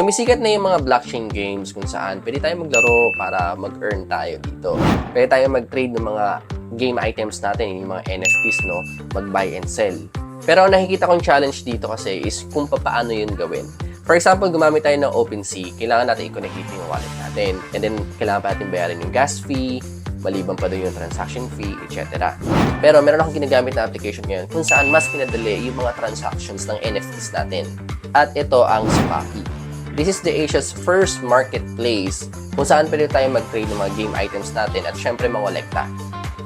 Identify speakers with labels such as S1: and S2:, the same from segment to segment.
S1: Sumisikat na yung mga blockchain games kung saan pwede tayo maglaro para mag-earn tayo dito. Pwede tayo mag-trade ng mga game items natin, yung mga NFTs, no? Mag-buy and sell. Pero ang nakikita kong challenge dito kasi is kung paano yun gawin. For example, gumamit tayo ng OpenSea, kailangan natin i-connect dito yung wallet natin. And then, kailangan pa natin bayaran yung gas fee, maliban pa doon yung transaction fee, etc. Pero meron akong ginagamit na application ngayon kung saan mas pinadali yung mga transactions ng NFTs natin. At ito ang Supaki. This is the Asia's first marketplace kung saan pwede tayo mag-trade ng mga game items natin at syempre mangolekta.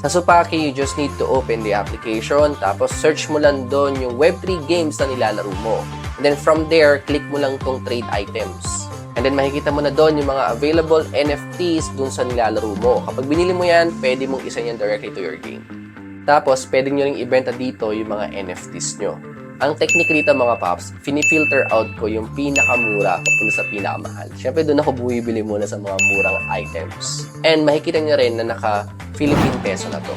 S1: Sa Supaki, you just need to open the application, tapos search mo lang doon yung Web3 games na nilalaro mo. And then from there, click mo lang tong trade items. And then makikita mo na doon yung mga available NFTs dun sa nilalaro mo. Kapag binili mo yan, pwede mong isa yan directly to your game. Tapos, pwede nyo ring ibenta dito yung mga NFTs nyo. Ang technique dito mga paps, fini-filter out ko yung pinakamura papunta sa pinakamahal. Siyempre, doon ako bumibili muna sa mga murang items. And makikita nyo rin na naka-Philippine peso na to.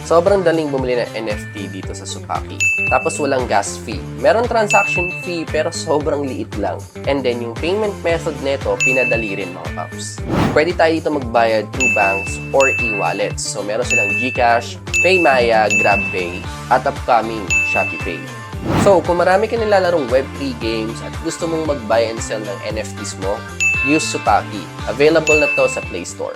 S1: Sobrang daling bumili ng NFT dito sa Supaki. Tapos walang gas fee. Meron transaction fee pero sobrang liit lang. And then yung payment method nito, pinadali rin mga paps. Pwede tayo dito magbayad through banks or e-wallets. So meron silang GCash, PayMaya, GrabPay, at upcoming ShopeePay. So kung marami ka nilalarong Web3 games at gusto mong mag-buy and sell ng NFTs mo, use Supaki. Available na to sa Play Store.